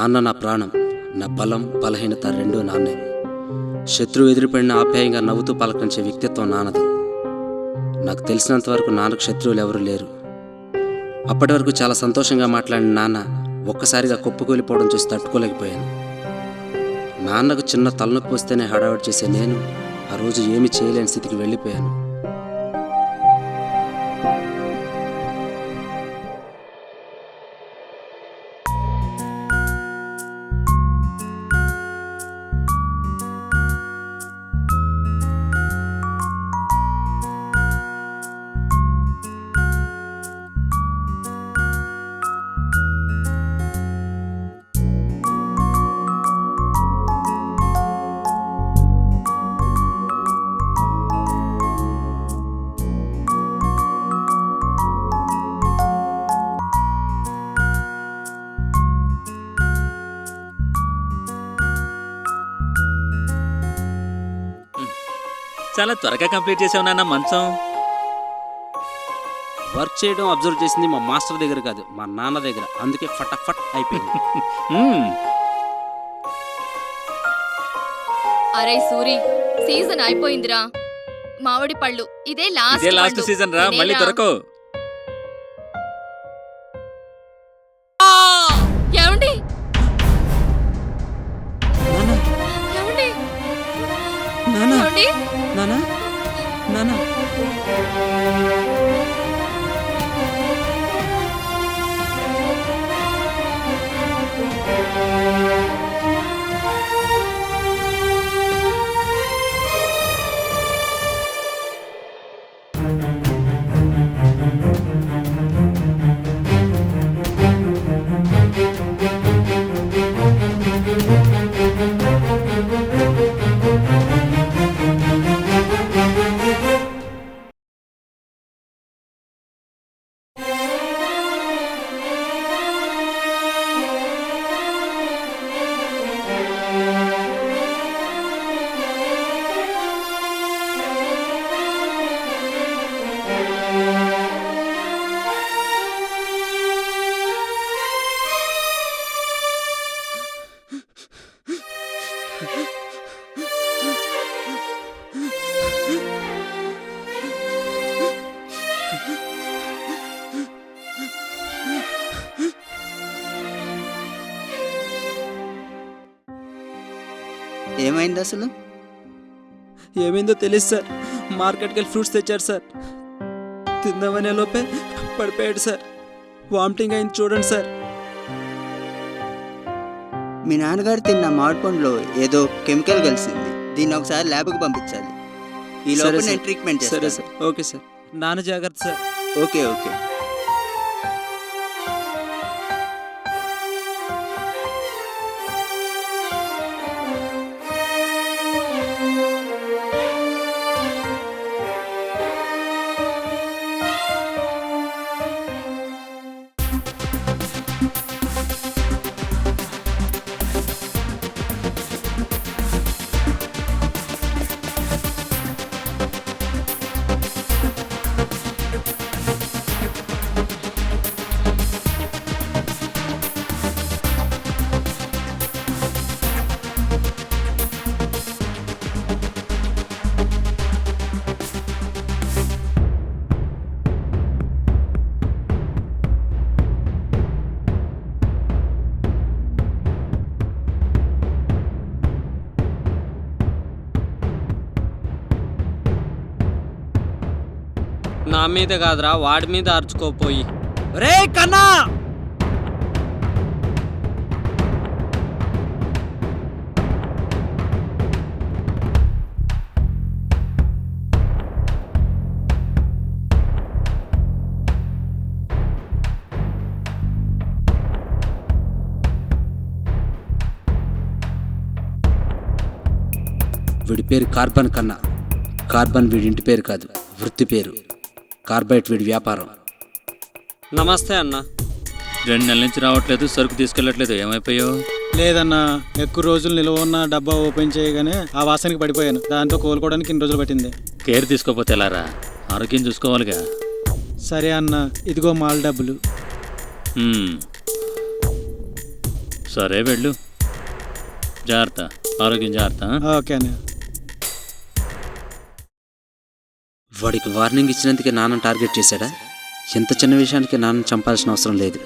నాన్న నా ప్రాణం, నా బలం బలహీనత రెండూ నాన్నే. శత్రువు ఎదురుపడిన ఆప్యాయంగా నవ్వుతూ పలకరించే వ్యక్తిత్వం నాన్నది. నాకు తెలిసినంత వరకు నాన్నకు శత్రువులు ఎవరూ లేరు. అప్పటి వరకు చాలా సంతోషంగా మాట్లాడిన నాన్న ఒక్కసారిగా కుప్పకూలిపోవడం చూసి తట్టుకోలేకపోయాను. నాన్నకు చిన్న తలనొప్పి వస్తేనే హడావిడి చేసే నేను ఆ రోజు ఏమీ చేయలేని స్థితికి వెళ్ళిపోయాను. చాలా త్వరగా కంప్లీట్ చేసావు నాన్న మంచం. వర్క్ చేయడం అబ్జర్వ్ చేసింది మా మాస్టర్ దగ్గర కాదు, మా నాన్న దగ్గర. అందుకే ఫటాఫట్ అయిపోయింది. అరే సూరి, సీజన్ అయిపోయిందిరా. మామిడి పళ్ళు ఇదే లాస్ట్ సీజన్ రా, మళ్ళీ దొరకో. ఏమండి ఏమండి ఏమండి? నానా నానా ఏమైంది అసలు? ఏమైందో తెలియదు సార్. మార్కెట్కి వెళ్ళి ఫ్రూట్స్ తెచ్చారు సార్. తిందామనే లోపే పడిపోయాడు సార్. వామిటింగ్ అయింది చూడండి సార్. మీ నాన్నగారు తిన్న మామిడి పండులో ఏదో కెమికల్ కలిసింది. దీన్ని ఒకసారి ల్యాబ్కి పంపించాలి. ఈ లోపల నేను ట్రీట్మెంట్ చేస్తాను. సరే సార్. Okay sir. నాన్న జాగ్రత్త సార్. Okay okay. నా మీద కాదురా, వాడి మీద అరుచుకోపోయి. రే కన్నా, వీడి పేరు కార్బన్ కన్నా. కార్బన్ వీడి ఇంటి పేరు కాదు, వృత్తి పేరు. కార్బైట్ వీడి వ్యాపారం. నమస్తే అన్న. 2 నెలల నుంచి రావట్లేదు, సరుకు తీసుకెళ్ళట్లేదు. ఏమైపోయావు? లేదన్నా, ఎక్కువ రోజులు నిల్వ ఉన్న డబ్బా ఓపెన్ చేయగానే ఆ వాసనకి పడిపోయాను. దాంతో కోలుకోవడానికి 2 రోజులు పట్టింది. కేర్ తీసుకోపోతే ఎలారా? ఆరోగ్యం చూసుకోవాలిగా. సరే అన్న, ఇదిగో మాల్ డబ్బులు. సరే వెళ్ళు, జాగ్రత్త, ఆరోగ్యం జాగ్రత్త. ఓకే అన్నయ్య. వాడికి వార్నింగ్ ఇచ్చినందుకే నాన్న టార్గెట్ చేశాడా? ఎంత చిన్న విషయానికి నాన్న చంపాల్సిన అవసరం లేదు.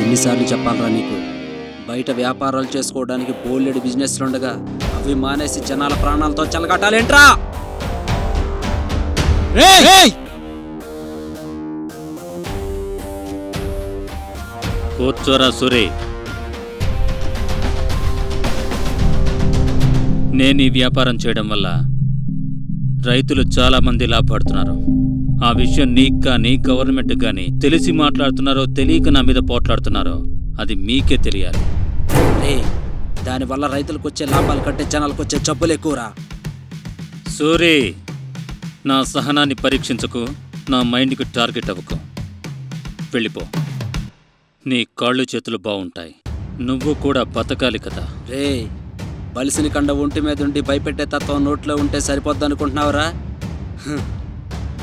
ఎన్నిసార్లు చెప్పాలరా నీకు? బయట వ్యాపారాలు చేసుకోవడానికి బోలెడు బిజినెస్లు ఉండగా అవి మానేసి జనాల ప్రాణాలతో చెలగట్టాలేంట్రా? కూర్చోరా సూరి. నేను ఈ వ్యాపారం చేయడం వల్ల రైతులు చాలా మంది లాభపడుతున్నారు. ఆ విషయం నీకు కానీ గవర్నమెంట్ కానీ తెలిసి మాట్లాడుతున్నారో తెలియక నా మీద పోట్లాడుతున్నారో అది మీకే తెలియాలి. రే, దానివల్ల రైతులకు వచ్చే లాభాలు కంటే జనాలకు వచ్చే జబ్బులు ఎక్కువరా. సూరి, నా సహనాన్ని పరీక్షించకు, నా మైండ్కి టార్గెట్ అవ్వకు. వెళ్ళిపో. నీ కాళ్ళు చేతులు బాగుంటాయి, నువ్వు కూడా బతకాలి కదా. రే, బలిసిని కండ ఒంటి మీద ఉండి భయపెట్టే తత్వం నోట్లో ఉంటే సరిపోద్దనుకుంటున్నావురా?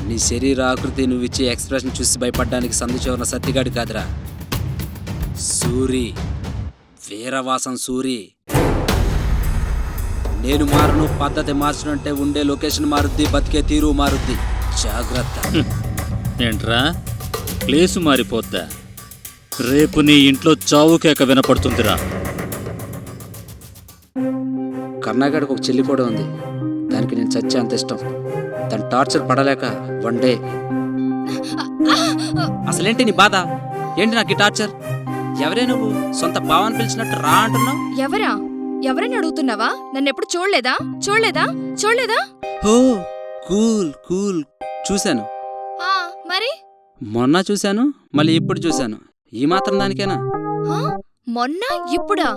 నీ శరీర ఆకృతి, నువ్వు ఇచ్చే ఎక్స్ప్రెషన్ చూసి భయపడ్డానికి సందు చివరన సత్తిగాడి కాదురా, సూరి, వీరవాసం సూరి. నేను మారను, పద్ధతి మార్చనంటే ఉండే లొకేషన్ మారుద్ది, బతికే తీరు మారుద్ది. జాగ్రత్త. ఏంట్రా, ప్లేసు మారిపోద్దా? రేపు నీ ఇంట్లో చావు కేక వినపడుతుందిరా. కర్ణాగడికి ఒక చెల్లి కూడా ఉంది. దానికి నేను చచ్చే అంత ఇష్టం. తన టార్చర్ పడలేక వన్ డే. అసలేంటి నీ బాధ? ఏంటి నాకు ఈ టార్చర్? ఎవరే నువ్వు? సొంత బావని పిలిచినట్టు రా అంటున్నావు. ఎవరా? ఎవరని అడుగుతున్నావా? నన్ను ఎప్పుడు చూడలేదా? చూడలేదా? చూడలేదా? ఓ, కూల్ కూల్. చూశాను, ఆ, మరి మొన్న చూశాను, మళ్ళీ ఇప్పుడు చూశాను. ఈ మాత్రం దానికేనా? ఆ, మొన్న ఇప్పుడా?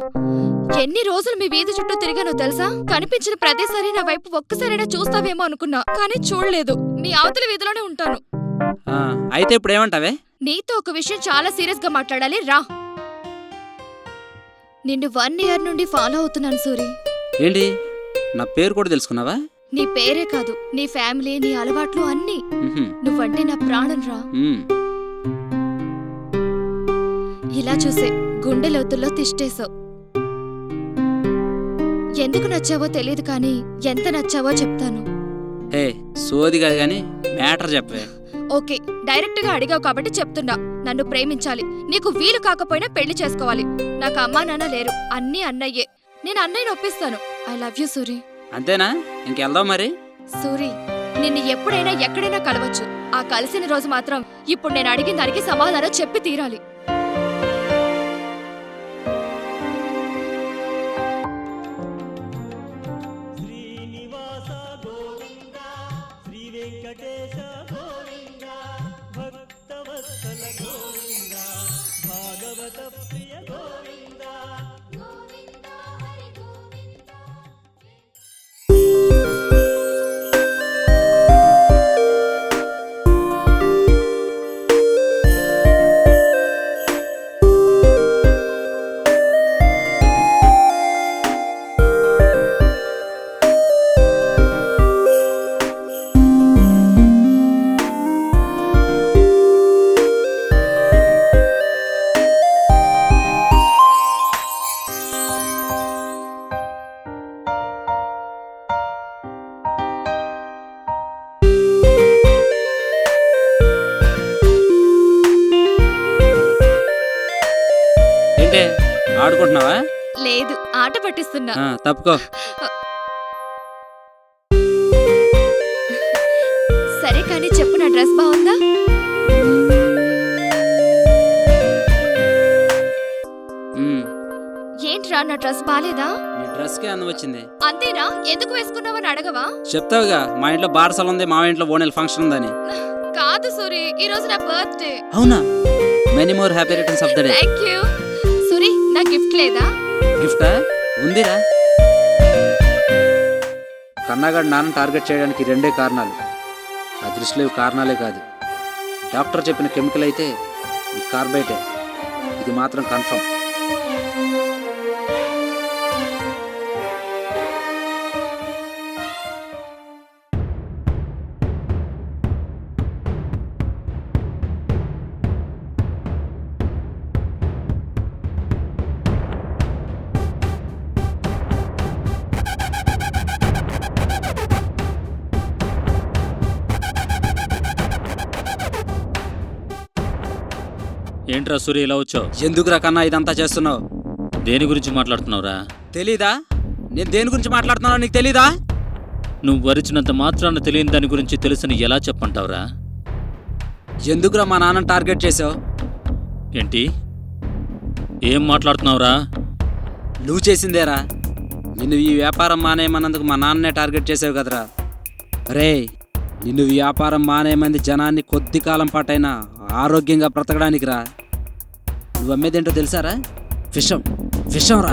ఎన్ని రోజులు మీ వీధి చుట్టూ తిరిగానో తెలుసా? కనిపించిన ప్రతిసారి నా వైపు ఒక్కసారైనా చూస్తావేమో అనుకున్నా, కానీ చూడలేదు. మీ అవతల వీధిలోనే ఉంటాను. అయితే ఇప్పుడు ఏమంటావే? నీతో ఒక విషయం చాలా సీరియస్ గా మాట్లాడాలి, రా. నిన్ను 1 year నుండి ఫాలో అవుతున్నాను సూరి. ఏంటి, నా పేరు కూడా తెలుసుకున్నావా? నీ పేరే కాదు, నీ ఫ్యామిలీ, నీ అలవాట్లు అన్నీ. నువ్వంటే నా ప్రాణం రా. ఇలా చూసే గుండె లోతుల్లో తిష్టేశావు. ఎందుకు నచ్చావో తెలియదు కానీ ఎంత నచ్చావో చెప్తాను. ఏ సోదిగా గాని మ్యాటర్ చెప్పే. ఓకే, డైరెక్ట్ గా అడిగావు కాబట్టి చెప్తున్నా. నన్ను ప్రేమించాలి, నీకు వీలు కాకపోయినా పెళ్లి చేసుకోవాలి. నాకు అమ్మా నాన్న లేరు, అన్నీ అన్నయ్యే. నేను అన్నయ్యని ఒప్పిస్తాను. I love you Suri. అంతేనా? ఇంకెళ్దాం మరి. సూరి, నిన్ను ఎప్పుడైనా ఎక్కడైనా కలవచ్చు. ఆ కలిసిన రోజు మాత్రం ఇప్పుడు నేను అడిగిన దానికి సమాధానం చెప్పి తీరాలి. ఆడుకుంటున్నావా? లేదు, ఆట పట్టిస్తున్నా. తప్పుకో. సరే కానీ చెప్పు, నా డ్రెస్ బాగుందా? ఏంట్రా, నా డ్రెస్ బాలేదా? నీ డ్రెస్ కే అందం వచ్చింది. అంతేనా? ఎందుకు వేసుకున్నావని అడగవా? చెప్తావుగా, మా ఇంట్లో బారసాల ఉంది, మా ఇంట్లో ఓనెల్ ఫంక్షన్ ఉందని. కాదు సూరి, ఈ రోజు నా బర్త్డే. అవునా? Many more happy returns of the day. Thank you. Suri, నా గిఫ్ట్ లేదా? గిఫ్టా? ఉందిరా. కన్నాగాడు నాన్న టార్గెట్ చేయడానికి 2 కారణాలు. ఆ దృష్టిలో కారణాలే కాదు. డాక్టర్ చెప్పిన కెమికల్ అయితే ఈ కార్బైటే. ఇది మాత్రం కన్ఫర్మ్. ఏంట్రా సూర్య ఇలా వచ్చావు? ఎందుకురా కన్నా ఇదంతా చేస్తున్నావు? దేని గురించి మాట్లాడుతున్నావురా? తెలీదా? నేను దేని గురించి మాట్లాడుతున్నానో నీకు తెలీదా? నువ్వు వరిచినంత మాత్రాన తెలియని దాని గురించి తెలుసని ఎలా చెప్పంటావురా? ఎందుకురా మా నాన్నని టార్గెట్ చేసావు? ఏంటి? ఏం మాట్లాడుతున్నావురా? నువ్వు చేసిందేరా. నిన్ను ఈ వ్యాపారం మానేయమన్నందుకు మా నాన్ననే టార్గెట్ చేసావు కదరా. రే, నిన్ను వ్యాపారం మానేయమంది జనాన్ని కొద్ది కాలం పాటైనా ఆరోగ్యంగా బ్రతకడానికి రా. నువ్వు అమ్మేదేంటో తెలుసారా? విషం రా.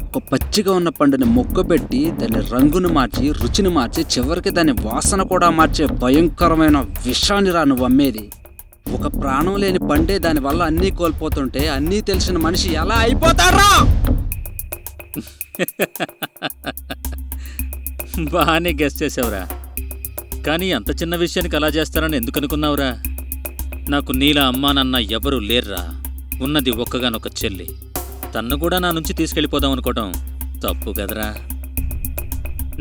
ఒక పచ్చిగా ఉన్న పండుని మొక్కబెట్టి దాన్ని రంగును మార్చి రుచిని మార్చి చివరికి దాని వాసన కూడా మార్చే భయంకరమైన విషాన్ని రా నువ్వు అమ్మేది. ఒక ప్రాణం లేని పండే దానివల్ల అన్నీ కోల్పోతుంటే అన్నీ తెలిసిన మనిషి ఎలా అయిపోతారా? బాగానే గెస్ చేసావురా. కానీ అంత చిన్న విషయానికి అలా చేస్తారని ఎందుకు అనుకున్నావురా? నాకు నీలా అమ్మా నాన్న ఎవరూ లేర్రా. ఉన్నది ఒక్కగానొక్క చెల్లి. తన్ను కూడా నా నుంచి తీసుకెళ్ళిపోదాం అనుకోవటం తప్పు కదరా.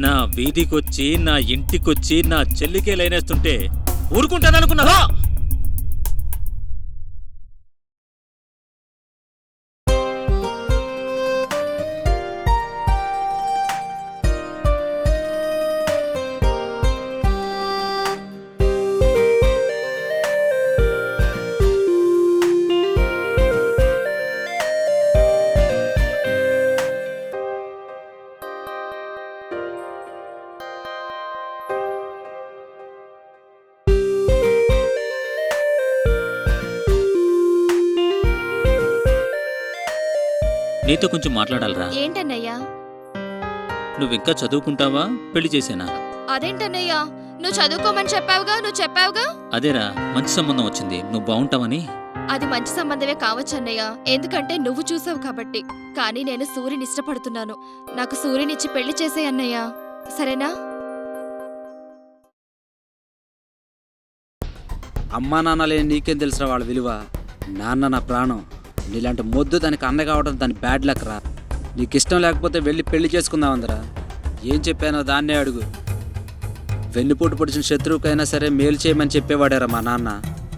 నా వీధికొచ్చి నా ఇంటికొచ్చి నా చెల్లికే లైనేస్తుంటే ఊరుకుంటాననుకున్నావా? నీతో కొంచెం మాట్లాడాలరా. ఏంటన్నయ్యా? నువ్వింకా చదువుకుంటావా? పెళ్లి చేసేనా? అదేంటన్నయ్యా, నువ్వు చదువుకోమని చెప్పావుగా. అదేరా, మంచి సంబంధం వచ్చింది, నువ్వు బాగుంటావని. అది మంచి సంబంధమే కావచ్చన్నయ్య, ఎందుకంటే నువ్వు చూసావు కాబట్టి. కానీ నేను సూర్యుని ఇష్టపడుతున్నాను. నాకు సూర్యునిచ్చి పెళ్లి చేసే అన్నయ్య, సరేనా? అమ్మా నాన్న లేని నీకేం తెలుసురా వాళ్ళ విలువ? నాన్న నా ప్రాణం. నీలాంటి మొద్దు దానికి అన్న కావడం దాని బ్యాడ్ లక్ రా. నీకు ఇష్టం లేకపోతే వెళ్ళి పెళ్లి చేసుకుందాం అందరా. ఏం చెప్పానో దాన్నే అడుగు. వెన్నుపోటు పొడిచిన శత్రువుకైనా సరే మేలు చేయమని చెప్పేవాడారా మా నాన్న.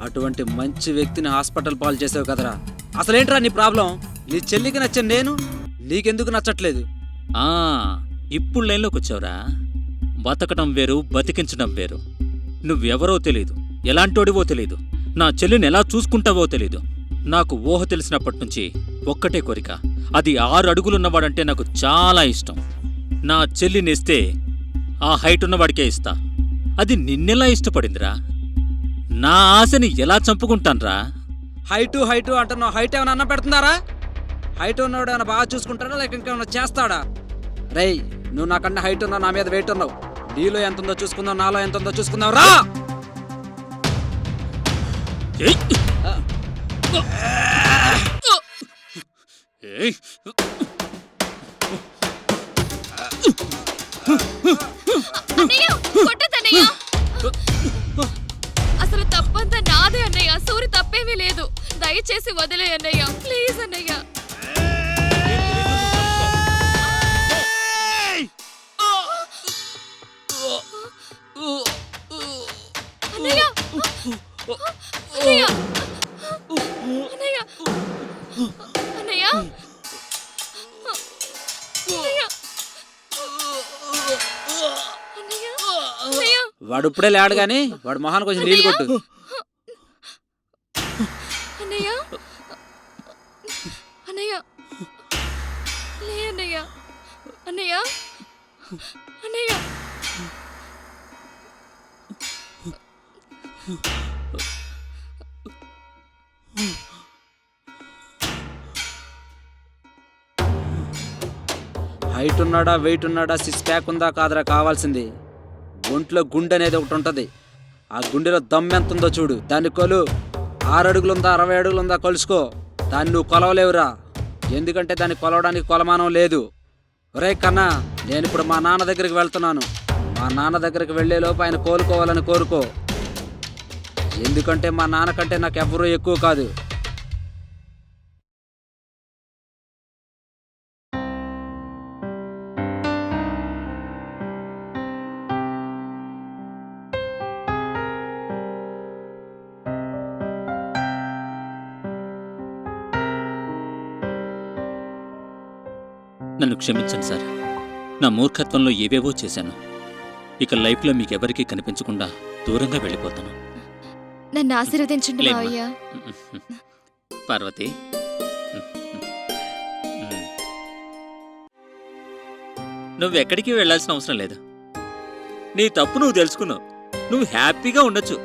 అటువంటి మంచి వ్యక్తిని హాస్పిటల్ పాలు చేసావు కదరా. అసలేంట్రా నీ ప్రాబ్లం? నీ చెల్లికి నచ్చని నేను నీకెందుకు నచ్చట్లేదు? ఇప్పుడు లైన్లోకి వచ్చావురా. బతకటం వేరు, బతికించడం వేరు. నువ్వెవరో తెలీదు, ఎలాంటోడివో తెలీదు, నా చెల్లిని ఎలా చూసుకుంటావో తెలీదు. నాకు ఊహ తెలిసినప్పటి నుంచి ఒక్కటే కోరిక, అది 6 అడుగులున్నవాడంటే నాకు చాలా ఇష్టం. నా చెల్లినిస్తే ఆ హైట్ ఉన్నవాడికే ఇస్తా. అది నిన్నెలా ఇష్టపడిందిరా? నా ఆశని ఎలా చంపుకుంటాన్రా? హైటు అంటున్నావు. హైట్ ఏమైనా అన్న పెడుతున్నారా? హైట్ ఉన్నవాడు ఏమైనా బాగా చూసుకుంటాడా లేక ఇంకేమైనా చేస్తాడా? రేయ్, నువ్వు నాకన్నా హైట్ ఉన్నావు, నా మీద వెయిట్ ఉన్నావు. నీలో ఎంత ఉందో చూసుకుందావు, నాలో ఎంత ఉందో చూసుకుందావు రా. అసలు తప్పంతా నాదే అన్నయ్య, సూర్య తప్పేమీ లేదు. దయచేసి వదిలే అన్నయ్య, ప్లీజ్ అన్నయ్య. అన్నయ్య, అన్నయ్య, అన్నయ్య, అన్నయ్య, అన్నయ్య. వాడు ఇప్పుడే లేడు గాని వాడు మొహానికి కొంచెం నీళ్ళు కొట్టు. అన్నయ్య, అన్నయ్య, లే అన్నయ్య, అన్నయ్య, అన్నయ్య. హైట్ ఉన్నాడా, వెయిట్ ఉన్నాడా, 6 ప్యాక్ ఉందా కాదరా కావాల్సింది? ఒంట్లో గుండె అనేది ఒకటి ఉంటుంది. ఆ గుండెలో దమ్ ఎంత ఉందో చూడు, దాన్ని కొలు. 6 అడుగులుందా 60 అడుగులుందా కొలుసుకో. దాన్ని నువ్వు కొలవలేవురా, ఎందుకంటే దాన్ని కొలవడానికి కొలమానం లేదు. ఒరే కన్నా, నేను ఇప్పుడు మా నాన్న దగ్గరికి వెళ్తున్నాను. మా నాన్న దగ్గరికి వెళ్ళేలోపు ఆయన కోలుకోవాలని కోరుకో, ఎందుకంటే మా నాన్నకంటే నాకు ఎవ్వరూ ఎక్కువ కాదు. నన్ను క్షమించండి సార్. నా మూర్ఖత్వంలో ఏవేవో చేశాను. ఇక లైఫ్లో మీకెవరికీ కనిపించకుండా దూరంగా వెళ్ళిపోతాను. నన్ను ఆశీర్వదించండి లేమ్మా. మావయ్య. పార్వతి, నువ్వెక్కడికి వెళ్ళాల్సిన అవసరం లేదు. నీ తప్పు నువ్వు తెలుసుకున్నావు. నువ్వు హ్యాపీగా ఉండొచ్చు.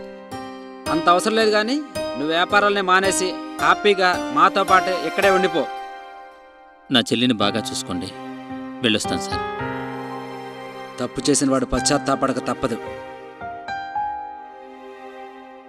అంత అవసరం లేదు, కానీ నువ్వు వ్యాపారాలనే మానేసి హ్యాపీగా మాతో పాటు ఇక్కడే ఉండిపో. నా చెల్లిని బాగా చూసుకోండి. వెళ్ళొస్తాను సార్. తప్పు చేసిన వాడు పశ్చాత్తాపడక తప్పదు.